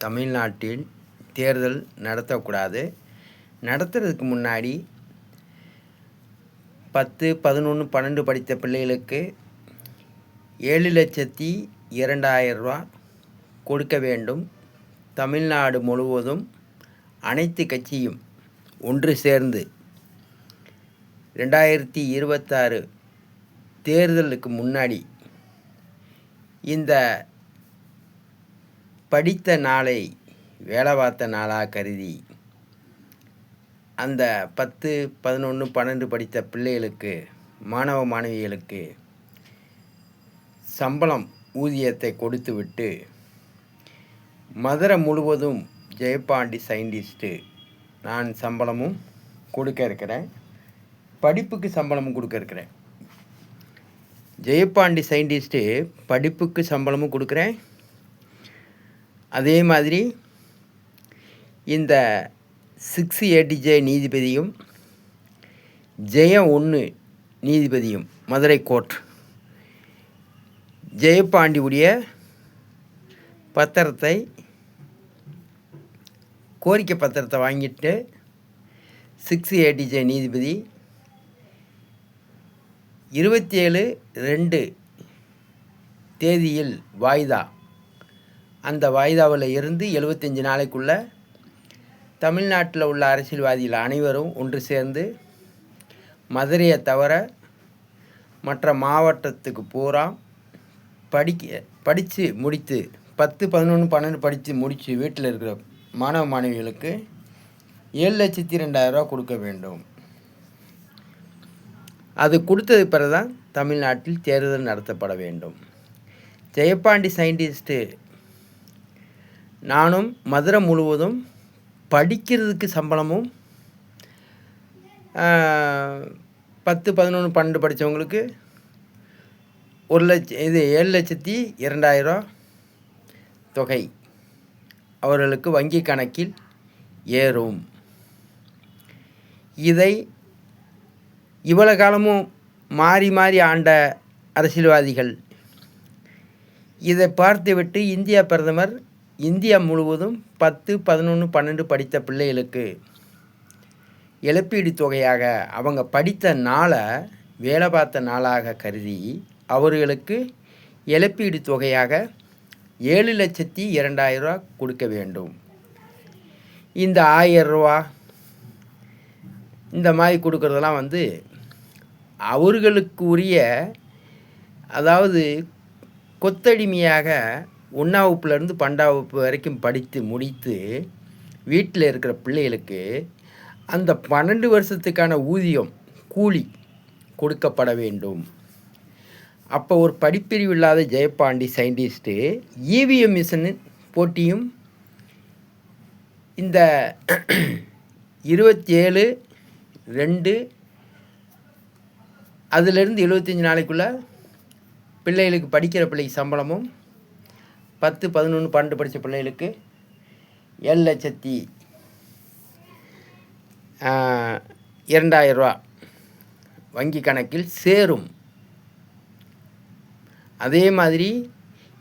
தமிழ்நாட்டில் தேர்தல் நடத்தக்கூடாது. நடத்துறதுக்கு முன்னாடி 10, 11, 12 படித்த பிள்ளைகளுக்கு 7,02,000 ரூபா கொடுக்க வேண்டும். தமிழ்நாடு முழுவதும் அனைத்து கட்சியும் ஒன்று சேர்ந்து 2026 தேர்தலுக்கு முன்னாடி இந்த படித்த நாளை வேலை பார்த்த நாளாக கருதி அந்த 10, 11, 12 படித்த பிள்ளைகளுக்கு மாணவ மாணவிகளுக்கு சம்பளம் ஊதியத்தை கொடுத்துவிட்டு மதுரை முழுவதும் ஜெயபாண்டி சயின்டிஸ்ட்டு நான் சம்பளமும் கொடுக்க இருக்கிறேன், படிப்புக்கு சம்பளமும் கொடுக்க இருக்கிறேன். ஜெயபாண்டி சயின்டிஸ்ட்டு படிப்புக்கு சம்பளமும் கொடுக்குறேன். அதே மாதிரி இந்த 6ATJ நீதிபதியும் ஜெயம் 1 நீதிபதியும் மதுரை கோர்ட் ஜெயபாண்டியுடைய பத்திரத்தை கோரிக்கை பத்திரத்தை வாங்கிட்டு 6ATJ நீதிபதி 27/2 தேதியில் வாய்தா, அந்த வாய்தாவில் இருந்து 75 நாளைக்குள்ளே தமிழ்நாட்டில் உள்ள அரசியல்வாதிகள் அனைவரும் ஒன்று சேர்ந்து மதுரையை தவிர மற்ற மாவட்டத்துக்கு பூரா படித்து முடித்து 10, 11, 12 படித்து முடித்து வீட்டில் இருக்கிற மாணவ மாணவிகளுக்கு 7,02,000 ரூபா கொடுக்க வேண்டும். அது கொடுத்தது பிறகு தான் தமிழ்நாட்டில் தேர்தல் நடத்தப்பட வேண்டும். ஜெயபாண்டி சயின்டிஸ்ட்டு நானும் மதுரை முழுவதும் படிக்கிறதுக்கு சம்பளமும் 10, 11, 12 படித்தவங்களுக்கு 7,02,000 ரூபா தொகை அவர்களுக்கு வங்கி கணக்கில் ஏறும். இதை இவ்வளவு காலமும் மாறி மாறி ஆண்ட அரசியல்வாதிகள் இதை பார்த்துவிட்டு இந்தியா பிரதமர் இந்தியா முழுவதும் 10, 11, 12 படித்த பிள்ளைகளுக்கு இழப்பீடு தொகையாக அவங்க படித்த நாளை வேலை பார்த்த நாளாக கருதி அவர்களுக்கு இழப்பீடு தொகையாக 7,02,000 ரூபா கொடுக்க வேண்டும். இந்த 1000 ரூபா இந்த மாதிரி கொடுக்குறதெல்லாம் அவர்களுக்கு உரிய, அதாவது கொத்தடிமையாக 1ஆம் வகுப்புலேருந்து 12ஆம் வகுப்பு வரைக்கும் படித்து முடித்து வீட்டில் இருக்கிற பிள்ளைகளுக்கு அந்த 12 வருஷத்துக்கான ஊதியம் கூலி கொடுக்கப்பட வேண்டும். அப்போ ஒரு படிப்பிரிவு இல்லாத ஜெயபாண்டி சயின்டிஸ்ட்டு EVM மிஷின் போட்டியும் இந்த 27/2 அதிலிருந்து 75 நாளைக்குள்ளே பிள்ளைகளுக்கு படிக்கிற பிள்ளைக்கு சம்பளமும் 10, 11, 12 படித்த பிள்ளைகளுக்கு 7,02,000 ரூபா வங்கி கணக்கில் சேரும். அதே மாதிரி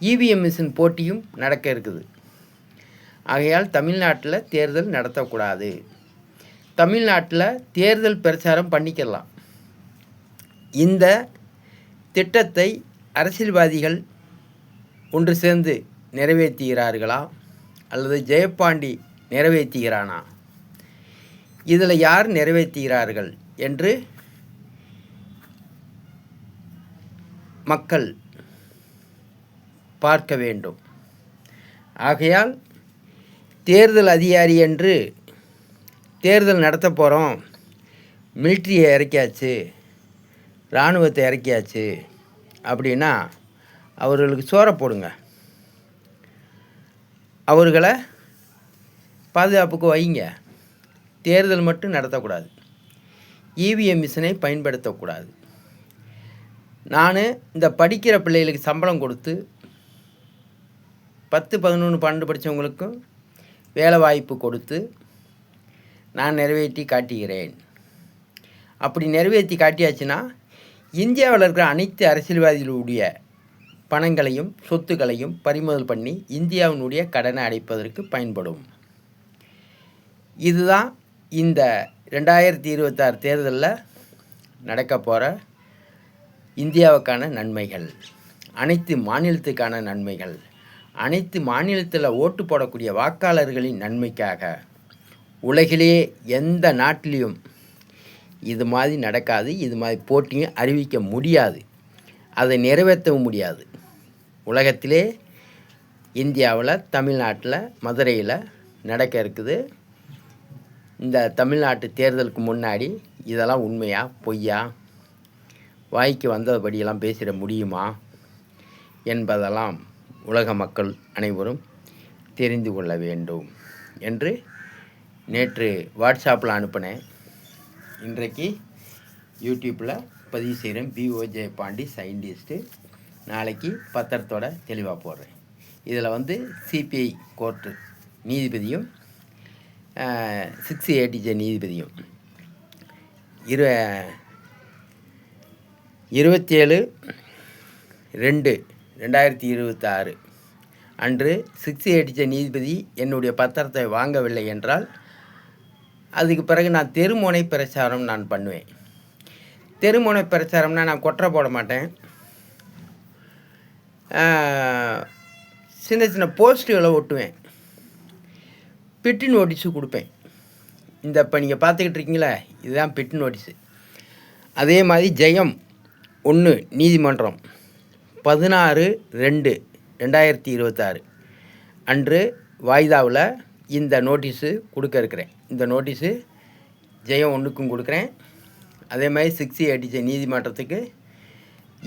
EVM மிஷின் போட்டியும் நடக்க இருக்குது. ஆகையால் தமிழ்நாட்டில் தேர்தல் நடத்தக்கூடாது. தமிழ்நாட்டில் தேர்தல் பிரச்சாரம் பண்ணிக்கலாம். இந்த திட்டத்தை அரசியல்வாதிகள் ஒன்று சேர்ந்து நிறைவேற்றுகிறார்களா அல்லது ஜெயபாண்டி நிறைவேற்றுகிறானா, இதில் யார் நிறைவேற்றுகிறார்கள் என்று மக்கள் பார்க்க வேண்டும். ஆகையால் தேர்தல் அதிகாரி என்று தேர்தல் நடத்த போகிறோம், மிலிட்ரியை இறக்கியாச்சு, இராணுவத்தை இறக்கியாச்சு அப்படின்னா அவர்களுக்கு சோறை போடுங்க, அவர்களை பாதுகாப்புக்கு வைங்க. தேர்தல் மட்டும் நடத்தக்கூடாது, EVM மிஷினை பயன்படுத்தக்கூடாது. நான் இந்த படிக்கிற பிள்ளைகளுக்கு சம்பளம் கொடுத்து 10, 11, 12 படித்தவங்களுக்கும் வேலை வாய்ப்பு கொடுத்து நான் நிறைவேற்றி காட்டுகிறேன். அப்படி நிறைவேற்றி காட்டியாச்சுன்னா இந்தியாவில் இருக்கிற அனைத்து அரசியல்வாதிகளுடைய பணங்களையும் சொத்துக்களையும் பறிமுதல் பண்ணி இந்தியாவினுடைய கடனை அடைப்பதற்கு பயன்படும். இதுதான் இந்த 2026 தேர்தலில் நடக்க போகிற இந்தியாவுக்கான நன்மைகள், அனைத்து மாநிலத்துக்கான நன்மைகள், அனைத்து மாநிலத்தில் ஓட்டு போடக்கூடிய வாக்காளர்களின் நன்மைக்காக. உலகிலே எந்த நாட்டிலையும் இது மாதிரி நடக்காது, இது மாதிரி போட்டியும் அறிவிக்க முடியாது, அதை நிறைவேற்றவும் முடியாது. உலகத்திலே இந்தியாவில் தமிழ்நாட்டில் மதுரையில் நடக்க இருக்குது. இந்த தமிழ்நாட்டு தேர்தலுக்கு முன்னாடி இதெல்லாம் உண்மையா பொய்யா, வாய்க்கு வந்தபடியெல்லாம் பேசிட முடியுமா என்பதெல்லாம் உலக மக்கள் அனைவரும் தெரிந்து கொள்ள வேண்டும் என்று நேற்று வாட்ஸ்அப்பில் அனுப்பினேன். இன்றைக்கு யூடியூப்பில் பதிவு செய்கிறேன். பிஓ ஜெயபாண்டி சயின்டிஸ்ட்டு. நாளைக்கு பத்திரத்தோட தெளிவாக போடுறேன். இதில் சிபிஐ கோர்ட்டு நீதிபதியும் 6ATJ நீதிபதியும் 27/2/2026 அன்று 6ATJ நீதிபதி என்னுடைய பத்திரத்தை வாங்கவில்லை என்றால் அதுக்கு பிறகு நான் தெருமுனை பிரச்சாரம் நான் பண்ணுவேன். தெருமுனை பிரச்சாரம்னா நான் கொட்டரை போட மாட்டேன், சின்ன சின்ன போஸ்ட்டுகளை ஒட்டுவேன், பெட்டி நோட்டீஸு கொடுப்பேன். இந்த இப்போ நீங்கள் பார்த்துக்கிட்டு இருக்கீங்களா, இதுதான் பெட்டி நோட்டீஸு. அதே மாதிரி ஜெயம் 1 நீதிமன்றம் 16/2/2026 அன்று வாய்தாவில் இந்த நோட்டீஸு கொடுக்க இருக்கிறேன். இந்த நோட்டீஸு ஜெயம் 1க்கும் கொடுக்குறேன். அதே மாதிரி 6ATJ நீதிமன்றத்துக்கு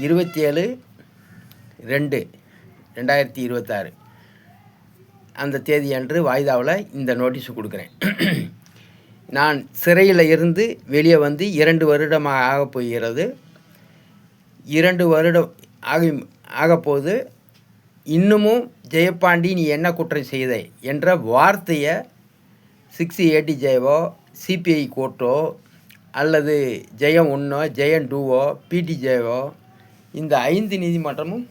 27/2/2026 அந்த தேதி அன்று வாய்தாவில் இந்த நோட்டீஸு கொடுக்குறேன். நான் சிறையில் இருந்து வெளியே 2 வருடமாக ஆகப் போகிறது. 2 வருடம் ஆகப்போது. இன்னமும் ஜெயபாண்டி நீ என்ன குற்றம் செய்த என்ற வார்த்தையை 6ATJவோ சிபிஐ கோர்ட்டோ அல்லது ஜெயம் 1, ஜெயம் 2வோ PTJவோ இந்த 5 நீதிமன்றமும்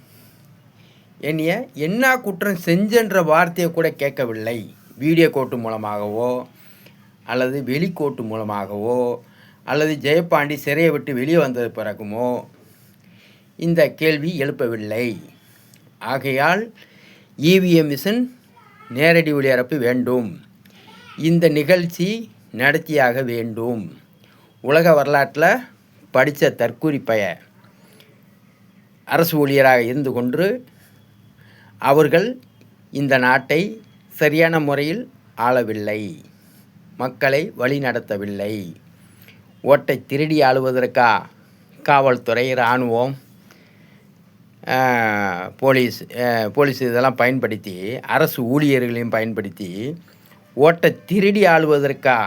என்னைய என்ன குற்றம் செஞ்சன்ற வார்த்தையை கூட கேட்கவில்லை. வீடியோ கோர்ட்டு மூலமாகவோ அல்லது வெளிக்கோட்டு மூலமாகவோ அல்லது ஜெயபாண்டி சிறையை விட்டு வெளியே வந்தது பிறகுமோ இந்த கேள்வி எழுப்பவில்லை. ஆகையால் EVM மிஷின் நேரடி ஒளிபரப்பு வேண்டும். இந்த நிகழ்ச்சி நடத்தியாக வேண்டும். உலக வரலாற்றில் படித்த தற்கூரி பய அரசு ஊழியராக இருந்து கொண்டு அவர்கள் இந்த நாட்டை சரியான முறையில் ஆளவில்லை, மக்களை வழி நடத்தவில்லை. ஓட்டை திருடி ஆளுவதற்கா காவல்துறை, இராணுவம், போலீஸ் இதெல்லாம் பயன்படுத்தி, அரசு ஊழியர்களையும் பயன்படுத்தி ஓட்டை திருடி ஆளுவதற்கா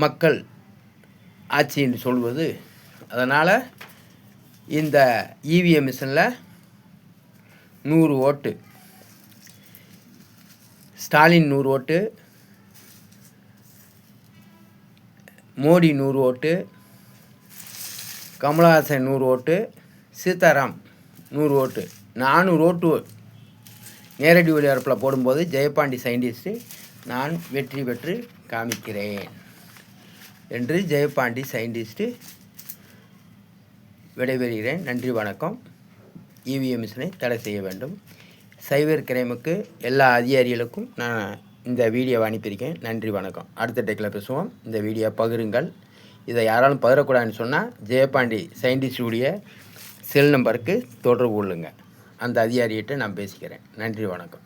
மக்கள் ஆட்சின்னு சொல்வது. அதனால் இந்த EVM மிஷினில் 100 ஓட்டு ஸ்டாலின், 100 ஓட்டு மோடி, 100 ஓட்டு கமலஹாசன், 100 ஓட்டு சீதாராம், 100 ஓட்டு 400 ஓட்டு நேரடி ஒளிபரப்பில் போடும்போது ஜெயபாண்டி சயின்டிஸ்ட்டு நான் வெற்றி பெற்று காமிக்கிறேன் என்று ஜெயபாண்டி சயின்டிஸ்ட்டு விடைபெறுகிறேன். நன்றி, வணக்கம். EVM மிஷினை தடை செய்ய வேண்டும். சைபர் கிரைமுக்கு எல்லா அதிகாரிகளுக்கும் நான் இந்த வீடியோவை அனுப்பியிருக்கேன். நன்றி, வணக்கம். அடுத்த டெக்கில் பேசுவோம். இந்த வீடியோ பகிருங்கள். இதை யாராலும் பகிரக்கூடாதுன்னு சொன்னால் ஜெயபாண்டி சயின்டிஸ்டுடைய செல் நம்பருக்கு தொடர்பு கொள்ளுங்கள். அந்த அதிகாரிகிட்ட நான் பேசிக்கிறேன். நன்றி, வணக்கம்.